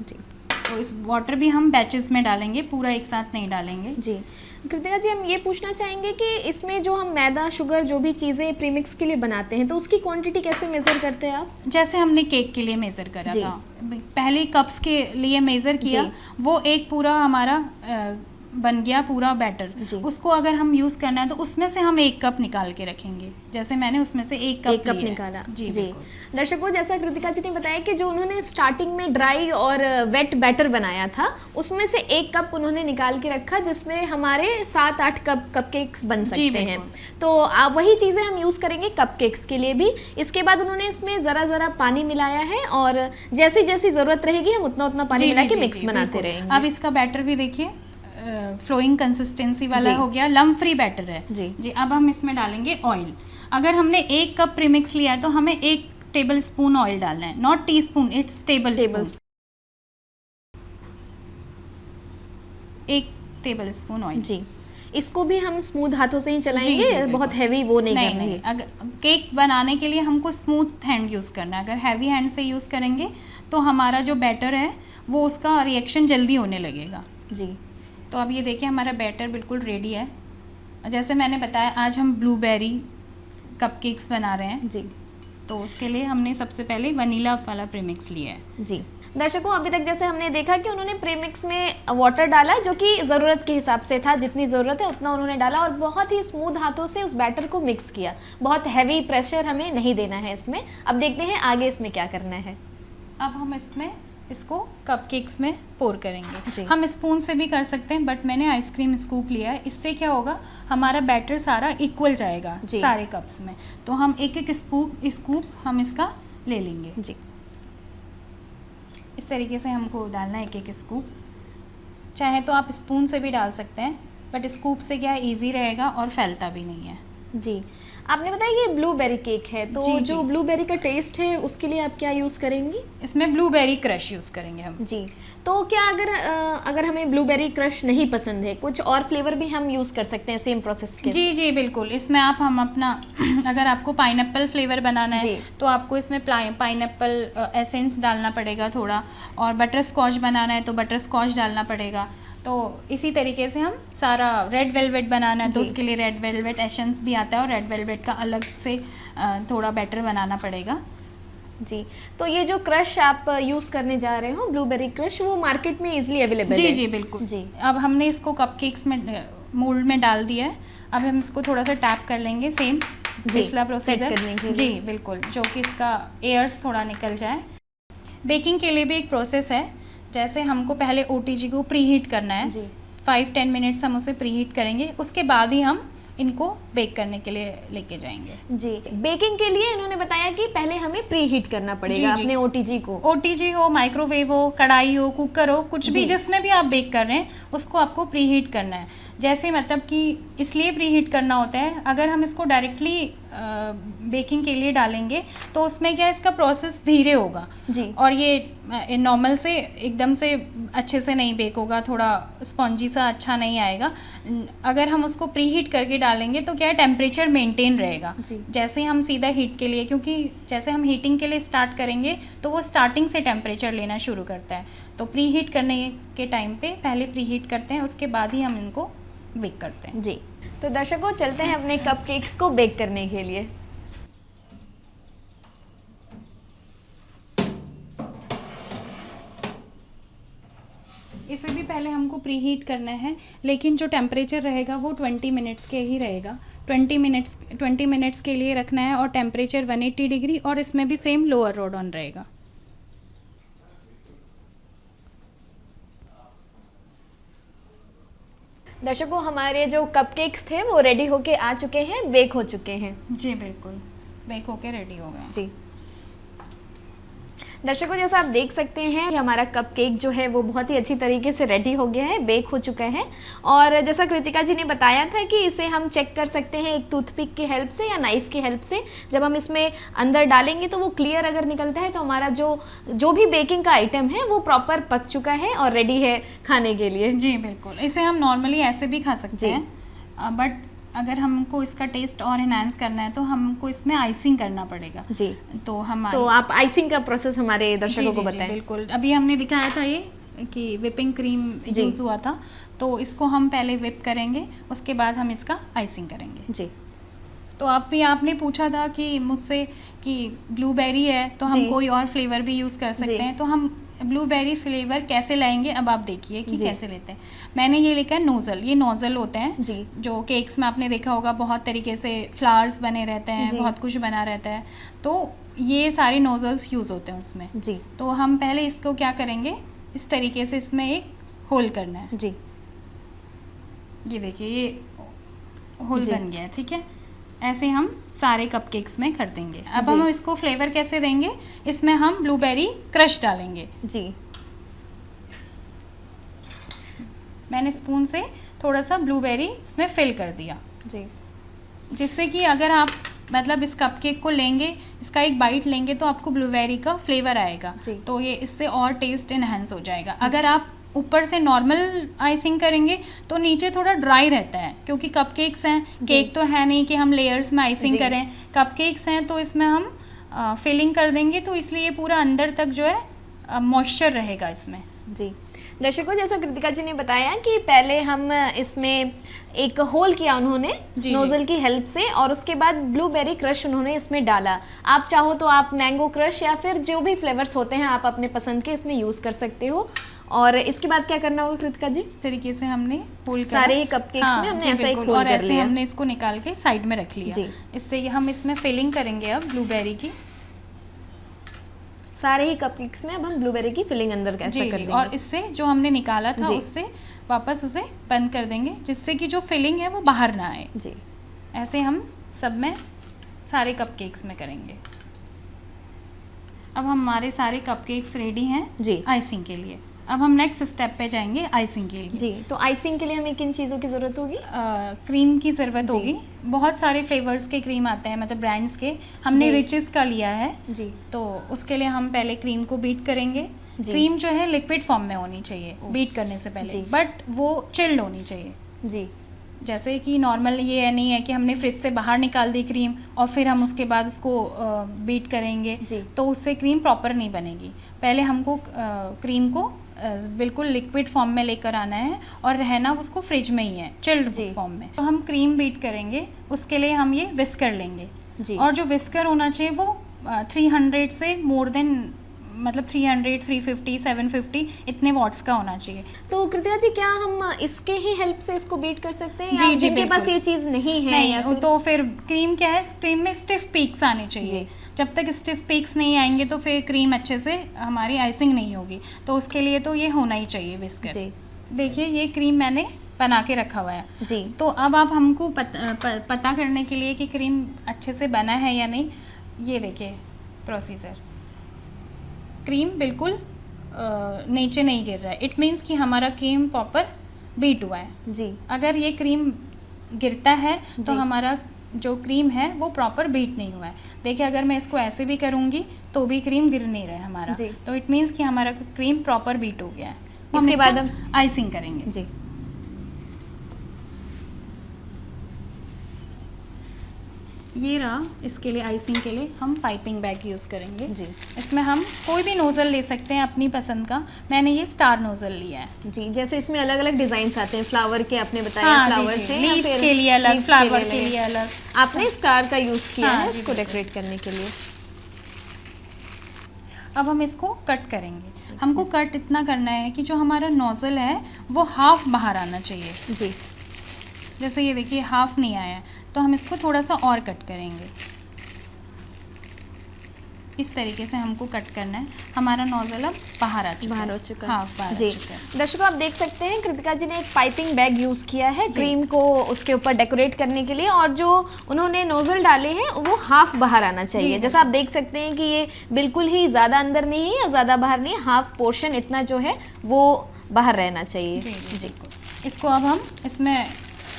जी, तो इस वाटर भी हम बैचेस में डालेंगे, पूरा एक साथ नहीं डालेंगे। जी। कृतिका जी, हम ये पूछना चाहेंगे कि इसमें जो हम मैदा, शुगर, जो भी चीज़ें प्रीमिक्स के लिए बनाते हैं तो उसकी क्वांटिटी कैसे मेज़र करते हैं आप? जैसे हमने केक के लिए मेज़र करा जी। था, पहले कप्स के लिए मेज़र किया, जी। वो एक पूरा हमारा बन गया पूरा बैटर। जी। उसको अगर हम यूज़ करना है तो उसमें से हम 1 कप निकाल के रखेंगे, जैसे मैंने उसमें से 1 कप एक कप लिया है। निकाला। जी, जी। बिल्कुल। दर्शकों, जैसा कृतिका जी ने बताया कि जो उन्होंने स्टार्टिंग में ड्राई और वेट बैटर बनाया था उसमें से 1 कप उन्होंने निकाल के रखा, जिसमें हमारे 7-8 कप कपकेक्स बन जी, सकते हैं। बिल्कुल। तो वही चीज़ें हम यूज़ करेंगे कपकेक्स के लिए भी। इसके बाद उन्होंने इसमें ज़रा पानी मिलाया है और जैसी जैसी ज़रूरत रहेगी हम उतना पानी जी, मिला जी, के जी, मिक्स जी, बनाते बिल्कुल। रहेंगे। अब इसका बैटर भी देखिए, फ्लोइंग कंसिस्टेंसी वाला जी। हो गया, लम्प फ्री बैटर है। जी। जी। अब हम इसमें डालेंगे ऑयल। अगर हमने 1 कप प्रीमिक्स लिया है तो हमें 1 टेबल स्पून ऑयल डालना है, not teaspoon, it's tablespoon. 1 tablespoon oil. जी, इसको भी हम स्मूथ हाथों से ही जी, चलाएंगे, बिल्कुल। बहुत हैवी वो नहीं नहीं करेंगे। नहीं, अगर केक बनाने के लिए हमको स्मूथ हैंड यूज़ करना है, अगर हैवी हैंड से यूज़ करेंगे तो हमारा जो बैटर है वो उसका रिएक्शन जल्दी होने लगेगा। जी, तो अब ये देखिए हमारा बैटर बिल्कुल रेडी है। जैसे मैंने बताया आज हम ब्लूबेरी कपकेक्स बना रहे हैं, जी, तो उसके लिए हमने सबसे पहले वनीला वाला प्रीमिक्स लिया है। जी। दर्शकों, अभी तक जैसे हमने देखा कि उन्होंने प्रीमिक्स में वाटर डाला जो कि ज़रूरत के हिसाब से था, जितनी ज़रूरत है उतना उन्होंने डाला और बहुत ही स्मूथ हाथों से उस बैटर को मिक्स किया। बहुत हैवी प्रेशर हमें नहीं देना है इसमें। अब देखते हैं आगे इसमें क्या करना है। अब हम इसको कपकेक्स में पोर जी। करेंगे। हम स्पून से भी कर सकते हैं, बट मैंने आइसक्रीम स्कूप लिया है। इससे क्या होगा, हमारा बैटर सारा इक्वल जाएगा जी। सारे कप्स में। तो हम एक स्कूप हम इसका ले लेंगे। जी, इस तरीके से हमको डालना है एक स्कूप। चाहे तो आप स्पून से भी डाल सकते हैं, बट स्कूप से क्या है, ईजी रहेगा और फैलता भी नहीं है। जी, आपने बताया ये ब्लूबेरी केक है, तो जी, जो जी। ब्लूबेरी का टेस्ट है उसके लिए आप क्या यूज़ करेंगी? इसमें ब्लूबेरी क्रश यूज़ करेंगे हम। जी, तो क्या अगर हमें ब्लूबेरी क्रश नहीं पसंद है, कुछ और फ्लेवर भी हम यूज़ कर सकते हैं सेम प्रोसेस के? जी जी बिल्कुल, इसमें हम अपना अगर आपको पाइनएप्पल फ्लेवर बनाना है जी। तो आपको इसमें पाइनएप्पल एसेंस डालना पड़ेगा थोड़ा, और बटर स्कॉच बनाना है तो बटर स्कॉच डालना पड़ेगा। तो इसी तरीके से हम सारा रेड वेलवेट बनाना है तो जी। उसके लिए रेड वेलवेट एसेंस भी आता है, और रेड वेलवेट का अलग से थोड़ा बैटर बनाना पड़ेगा। जी, तो ये जो क्रश आप यूज़ करने जा रहे हो ब्लूबेरी क्रश, वो मार्केट में इजीली अवेलेबल है? जी जी बिल्कुल जी। अब हमने इसको कपकेक्स में मोल्ड में डाल दिया है। अब हम इसको थोड़ा सा टैप कर लेंगे, सेम पिछला प्रोसीजर करने के लिए। जी बिल्कुल, जो कि इसका एयर्स थोड़ा निकल जाए। बेकिंग के लिए भी एक प्रोसेस है, जैसे हमको पहले ओटीजी को प्री हीट करना है। जी। 5-10 मिनट्स हम उसे प्री हीट करेंगे, उसके बाद ही हम इनको बेक करने के लिए लेके जाएंगे। जी, बेकिंग के लिए इन्होंने बताया कि पहले हमें प्री हीट करना पड़ेगा जी, जी। अपने ओटीजी को। ओटीजी हो, माइक्रोवेव हो, कढ़ाई हो, कुकर हो, कुछ भी जी। जिसमें भी आप बेक कर रहे हैं उसको आपको प्री हीट करना है। जैसे मतलब कि इसलिए प्री हीट करना होता है, अगर हम इसको डायरेक्टली बेकिंग के लिए डालेंगे तो उसमें क्या है, इसका प्रोसेस धीरे होगा जी। और ये नॉर्मल से एकदम से अच्छे से नहीं बेक होगा, थोड़ा स्पॉन्जी सा अच्छा नहीं आएगा। अगर हम उसको प्री हीट करके डालेंगे तो क्या है, टेम्परेचर मेंटेन रहेगा। जी। जैसे हम सीधा हीट के लिए, क्योंकि जैसे हम हीटिंग के लिए स्टार्ट करेंगे तो वो स्टार्टिंग से टेम्परेचर लेना शुरू करता है, तो प्री हीट करने के टाइम पे पहले प्री हीट करते हैं, उसके बाद ही हम इनको बेक करते हैं। जी, तो दर्शकों चलते हैं अपने कपकेक्स को बेक करने के लिए। इसे भी पहले हमको प्री हीट करना है, लेकिन जो टेम्परेचर रहेगा वो 20 मिनट्स के ही रहेगा। 20 मिनट्स के लिए रखना है, और टेम्परेचर 180 डिग्री, और इसमें भी सेम लोअर रोड ऑन रहेगा। दर्शकों हमारे जो कपकेक्स थे वो रेडी होके आ चुके हैं, बेक हो चुके हैं। जी बिल्कुल, बेक होके रेडी हो गए। जी, दर्शकों जैसा आप देख सकते हैं हमारा कपकेक जो है वो बहुत ही अच्छी तरीके से रेडी हो गया है, बेक हो चुका है। और जैसा कृतिका जी ने बताया था कि इसे हम चेक कर सकते हैं एक टूथपिक की हेल्प से या नाइफ़ की हेल्प से। जब हम इसमें अंदर डालेंगे तो वो क्लियर अगर निकलता है तो हमारा जो भी बेकिंग का आइटम है वो प्रॉपर पक चुका है और रेडी है खाने के लिए। जी बिल्कुल, इसे हम नॉर्मली ऐसे भी खा सकते जी। हैं, बट अगर हमको इसका टेस्ट और इनहांस करना है तो हमको इसमें आइसिंग करना पड़ेगा। जी, तो हम तो आप आइसिंग का प्रोसेस हमारे दर्शकों को बताएं। बिल्कुल, अभी हमने दिखाया था ये कि विपिंग क्रीम जी। यूज़ हुआ था, तो इसको हम पहले विप करेंगे, उसके बाद हम इसका आइसिंग करेंगे। जी, तो आपने पूछा था कि मुझसे कि ब्लूबेरी है तो हम जी। कोई और फ्लेवर भी यूज़ कर सकते जी। हैं, तो हम ब्लूबेरी फ्लेवर कैसे लाएंगे अब आप देखिए कि जी। कैसे लेते हैं। मैंने ये लिखा है नोज़ल, ये नोज़ल होते हैं जी। जो केक्स में आपने देखा होगा, बहुत तरीके से फ्लावर्स बने रहते हैं, जी। बहुत कुछ बना रहता है, तो ये सारे नोज़ल्स यूज़ होते हैं उसमें। जी, तो हम पहले इसको क्या करेंगे, इस तरीके से इसमें एक होल करना है। जी, ये देखिए, ये होल जी। बन गया है, ठीक है। ऐसे हम सारे कपकेक्स में कर देंगे। अब जी। हम इसको फ्लेवर कैसे देंगे, इसमें हम ब्लूबेरी क्रश डालेंगे। जी, मैंने स्पून से थोड़ा सा ब्लूबेरी इसमें फिल कर दिया, जी, जिससे कि अगर आप मतलब इस कपकेक को लेंगे, इसका एक बाइट लेंगे तो आपको ब्लूबेरी का फ्लेवर आएगा, जी। तो ये इससे और टेस्ट इनहेंस हो जाएगा। अगर आप ऊपर से नॉर्मल आइसिंग करेंगे तो नीचे थोड़ा ड्राई रहता है, क्योंकि कपकेक्स हैं, केक तो है नहीं कि हम लेयर्स में आइसिंग जी। करें। कपकेक्स हैं तो इसमें हम फिलिंग कर देंगे, तो इसलिए पूरा अंदर तक जो है मॉइस्चर रहेगा इसमें। जी, दर्शकों जैसा कृतिका जी ने बताया कि पहले हम इसमें एक होल किया उन्होंने जी। नोजल की हेल्प से, और उसके बाद ब्लूबेरी क्रश उन्होंने इसमें डाला। आप चाहो तो आप मैंगो क्रश या फिर जो भी फ्लेवर्स होते हैं आप अपने पसंद के इसमें यूज़ कर सकते हो। और इसके बाद क्या करना होगा कृतिका जी? इस तरीके से हमने होल सारे ही कपकेक्स में हमने जी, ऐसा एक बिल्कुल, होल और कर ऐसे लिया। हमने इसको निकाल के साइड में रख लिया। जी। इससे हम इसमें फिलिंग करेंगे अब ब्लूबेरी की। सारे ही कपकेक्स में अब हम ब्लूबेरी की फिलिंग अंदर कैसे जी, कर जी, देंगे। और इससे जो हमने निकाला था जी। उससे वापस उसे बंद कर देंगे, जिससे कि जो फिलिंग है वो बाहर ना आए। जी, ऐसे हम सब में सारे कपकेक्स में करेंगे। अब हमारे सारे कपकेक्स रेडी हैं जी। आइसिंग के लिए। अब हम नेक्स्ट स्टेप पे जाएंगे आइसिंग के लिए। जी, तो आइसिंग के लिए हमें किन चीज़ों की ज़रूरत होगी? क्रीम की ज़रूरत जी। होगी। बहुत सारे फ्लेवर्स के क्रीम आते हैं, मतलब ब्रांड्स के। हमने जी। रिचेस का लिया है, जी तो उसके लिए हम पहले क्रीम को बीट करेंगे। जी। क्रीम जो है लिक्विड फॉर्म में होनी चाहिए बीट करने से पहले, जी। बट वो चिल्ड होनी चाहिए। जी जैसे कि नॉर्मल ये नहीं है कि हमने फ्रिज से बाहर निकाल दी क्रीम और फिर हम उसके बाद उसको बीट करेंगे, जी। तो उससे क्रीम प्रॉपर नहीं बनेगी। पहले हमको क्रीम को बिल्कुल लिक्विड फॉर्म में लेकर आना है और रहना उसको फ्रिज में ही है, चिल्ड जी। फॉर्म में। तो हम क्रीम बीट करेंगे, उसके लिए हम ये विस्कर लेंगे। जी। और जो विस्कर होना चाहिए वो 300 से मोर देन, मतलब 300, 350, 750 इतने वॉट्स का होना चाहिए। तो कृतिका जी, क्या हम इसके ही हेल्प से इसको बीट कर सकते हैं, जी, या जी, जिनके पास बिल्कुल। ये चीज़ नहीं है? नहीं, या फिर तो फिर क्रीम क्या है, क्रीम में स्टिफ पीक्स आने चाहिए। जी। जब तक स्टिफ पीक्स नहीं आएंगे तो फिर क्रीम अच्छे से हमारी आइसिंग नहीं होगी। तो उसके लिए तो ये होना ही चाहिए विस्कर। जी देखिए ये क्रीम मैंने बना के रखा हुआ है। जी तो अब आप हमको पता करने के लिए कि क्रीम अच्छे से बना है या नहीं, ये देखिए प्रोसीजर। क्रीम बिल्कुल नीचे नहीं गिर रहा है, इट मीन्स कि हमारा क्रीम प्रॉपर बीट हुआ है। जी अगर ये क्रीम गिरता है तो जी। हमारा जो क्रीम है वो प्रॉपर बीट नहीं हुआ है। देखिए अगर मैं इसको ऐसे भी करूँगी तो भी क्रीम गिर नहीं रहा है हमारा, जी। तो इट मीन्स कि हमारा क्रीम प्रॉपर बीट हो गया है। इसके बाद इसको हम आइसिंग करेंगे। जी ये रहा, इसके लिए आइसिंग के लिए हम पाइपिंग बैग यूज़ करेंगे। जी इसमें हम कोई भी नोज़ल ले सकते हैं अपनी पसंद का। मैंने ये स्टार नोज़ल लिया है। जी, जैसे इसमें अलग अलग डिजाइन आते हैं, फ्लावर के आपने बताया, हाँ, फ्लावर जी, से, जी। या लीव्स फिर के लिए अलग, leaves फ्लावर के अलग। लिए अलग। आपने स्टार का यूज किया हाँ, है जी, इसको बिल्कुल। डेकोरेट करने के लिए। अब हम इसको कट करेंगे। हमको कट इतना करना है कि जो हमारा नोज़ल है वो हाफ बाहर आना चाहिए। जी जैसे ये देखिए हाफ नहीं आया है, तो हम इसको थोड़ा सा और कट करेंगे। इस तरीके से हमको कट करना है। हमारा नोज़ल अब बाहर आ चुका है, बाहर हो चुका है। हाँ, बाहर जी आ चुका है। दर्शकों, आप देख सकते हैं कृतिका जी ने एक पाइपिंग बैग यूज़ किया है क्रीम को उसके ऊपर डेकोरेट करने के लिए, और जो उन्होंने नोजल डाले हैं वो हाफ बाहर आना चाहिए। जी, जैसा आप देख सकते हैं कि ये बिल्कुल ही ज़्यादा अंदर नहीं है या ज़्यादा बाहर नहीं है, हाफ पोर्शन इतना जो है वो बाहर रहना चाहिए। जी, जी, बिल्कुल। इसको अब हम इसमें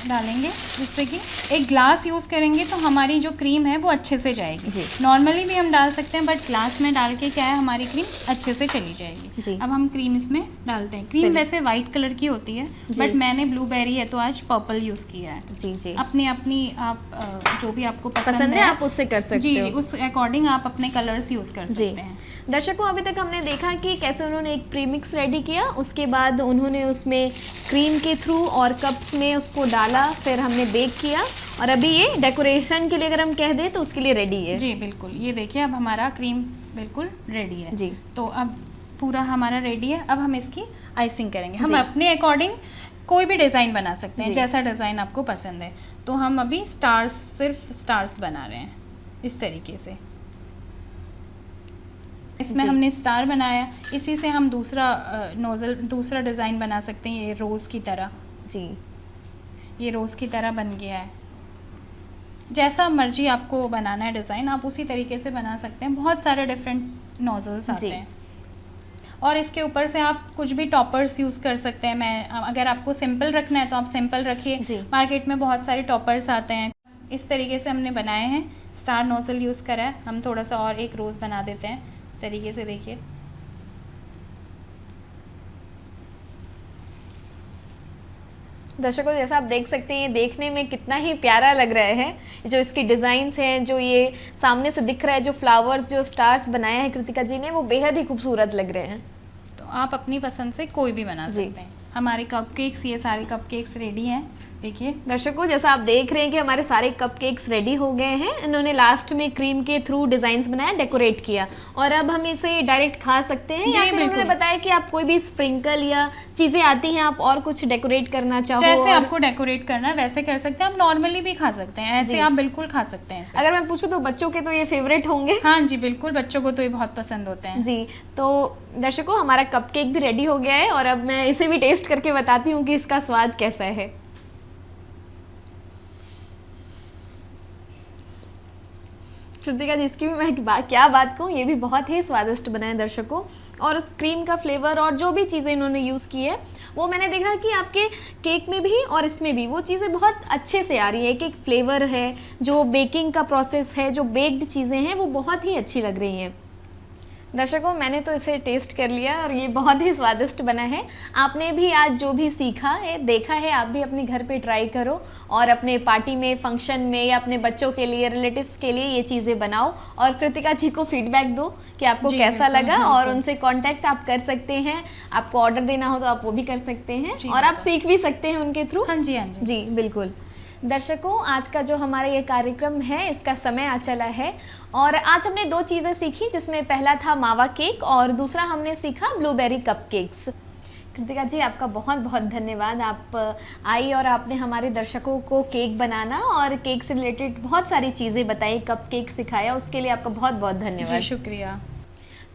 डालेंगे, जिससे कि एक ग्लास यूज़ करेंगे तो हमारी जो क्रीम है वो अच्छे से जाएगी। जी। नॉर्मली भी हम डाल सकते हैं, बट ग्लास में डाल के क्या है, हमारी क्रीम अच्छे से चली जाएगी। जी। अब हम क्रीम इसमें डालते हैं। क्रीम वैसे वाइट कलर की होती है, जी। बट मैंने ब्लूबेरी है तो आज पर्पल यूज़ किया है। जी जी अपनी अपनी आप जो भी आपको पसंद है आप उससे कर सकते जी, हो। जी, उस अकॉर्डिंग आप अपने कलर्स यूज़ कर जी सकते हैं। दर्शकों, अभी तक हमने देखा कि कैसे उन्होंने एक प्रीमिक्स रेडी किया, उसके बाद उन्होंने उसमें क्रीम के थ्रू और कप्स में उसको डाला, फिर हमने बेक किया, और अभी ये डेकोरेशन के लिए अगर हम कह दें तो उसके लिए रेडी है। जी बिल्कुल, ये देखिए अब हमारा क्रीम बिल्कुल रेडी है। जी। तो अब पूरा हमारा रेडी है। अब हम इसकी आइसिंग करेंगे। हम जी। अपने अकॉर्डिंग कोई भी डिज़ाइन बना सकते हैं, जी। जैसा डिज़ाइन आपको पसंद है। तो हम अभी स्टार्स, सिर्फ स्टार्स बना रहे हैं इस तरीके से। इसमें जी। हमने स्टार बनाया, इसी से हम दूसरा नोज़ल, दूसरा डिज़ाइन बना सकते हैं। ये रोज़ की तरह, जी ये रोज़ की तरह बन गया है। जैसा मर्जी आपको बनाना है डिज़ाइन, आप उसी तरीके से बना सकते हैं। बहुत सारे डिफरेंट नोज़ल्स आते जी। हैं, और इसके ऊपर से आप कुछ भी टॉपर्स यूज़ कर सकते हैं। मैं अगर आपको सिंपल रखना है तो आप सिंपल रखिए। जी। मार्केट में बहुत सारे टॉपर्स आते हैं। इस तरीके से हमने बनाए हैं, स्टार नोज़ल यूज़ करा है। हम थोड़ा सा और एक रोज़ बना देते हैं इस तरीके से, देखिए। दर्शकों, जैसा आप देख सकते हैं ये देखने में कितना ही प्यारा लग रहा है। जो इसकी डिज़ाइंस हैं, जो ये सामने से दिख रहा है, जो फ्लावर्स, जो स्टार्स बनाया है कृतिका जी ने, वो बेहद ही खूबसूरत लग रहे हैं। तो आप अपनी पसंद से कोई भी बना जी। सकते हैं। हमारे कपकेक्स, ये सारे कपकेक्स रेडी हैं, देखिए। दर्शकों, जैसा आप देख रहे हैं कि हमारे सारे कपकेक्स रेडी हो गए हैं। इन्होंने लास्ट में क्रीम के थ्रू डिजाइन्स बनाया, डेकोरेट किया, और अब हम इसे डायरेक्ट खा सकते हैं, जी, या फिर उन्होंने बिल्कुल। बताया कि आप कोई भी स्प्रिंकल या चीज़ें आती हैं, आप और कुछ डेकोरेट करना चाहो, जैसे और आपको डेकोरेट करना है वैसे कर सकते हैं। आप नॉर्मली भी खा सकते हैं, ऐसे जी। आप बिल्कुल खा सकते हैं इसे। अगर मैं पूछूं तो बच्चों के तो ये फेवरेट होंगे। हाँ जी बिल्कुल, बच्चों को तो ये बहुत पसंद होते हैं। जी, तो दर्शकों, हमारा कपकेक भी रेडी हो गया है, और अब मैं इसे भी टेस्ट करके बताती हूँ कि इसका स्वाद कैसा है। कृतिका जी, इसकी भी मैं क्या बात कहूँ, ये भी बहुत ही स्वादिष्ट बना है दर्शकों। और उस क्रीम का फ्लेवर और जो भी चीज़ें इन्होंने यूज़ की है वो मैंने देखा कि आपके केक में भी और इसमें भी वो चीज़ें बहुत अच्छे से आ रही है। एक एक फ्लेवर है, जो बेकिंग का प्रोसेस है, जो बेक्ड चीज़ें हैं वो बहुत ही अच्छी लग रही हैं। दर्शकों, मैंने तो इसे टेस्ट कर लिया और ये बहुत ही स्वादिष्ट बना है। आपने भी आज जो भी सीखा है, देखा है, आप भी अपने घर पे ट्राई करो और अपने पार्टी में, फंक्शन में या अपने बच्चों के लिए, रिलेटिव्स के लिए ये चीज़ें बनाओ और कृतिका जी को फीडबैक दो कि आपको जी, कैसा बिल्कुल, लगा। और बिल्कुल। उनसे कांटेक्ट आप कर सकते हैं। आपको ऑर्डर देना हो तो आप वो भी कर सकते हैं जी, और आप बिल्कुल। सीख भी सकते हैं उनके थ्रू। हाँ जी, हाँ जी। जी बिल्कुल। दर्शकों, आज का जो हमारा ये कार्यक्रम है इसका समय आ चला है और आज हमने 2 चीज़ें सीखी, जिसमें पहला था मावा केक और दूसरा हमने सीखा ब्लूबेरी कपकेक्स। कृतिका जी, आपका बहुत बहुत धन्यवाद। आप आई और आपने हमारे दर्शकों को केक बनाना और केक से रिलेटेड बहुत सारी चीज़ें बताई, कपकेक सिखाया, उसके लिए आपका बहुत बहुत धन्यवाद। जी, शुक्रिया।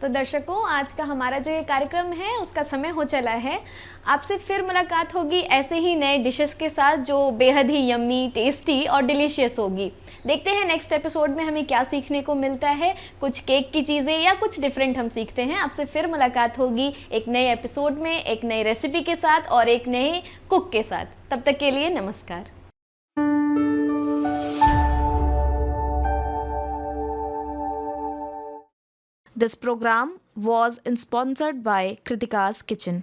तो दर्शकों, आज का हमारा जो ये कार्यक्रम है उसका समय हो चला है। आपसे फिर मुलाकात होगी ऐसे ही नए डिशेस के साथ जो बेहद ही यम्मी, टेस्टी और डिलीशियस होगी। देखते हैं नेक्स्ट एपिसोड में हमें क्या सीखने को मिलता है, कुछ केक की चीज़ें या कुछ डिफरेंट हम सीखते हैं। आपसे फिर मुलाकात होगी एक नए एपिसोड में, एक नई रेसिपी के साथ और एक नए कुक के साथ। तब तक के लिए नमस्कार। This program was sponsored by Kritika's Kitchen.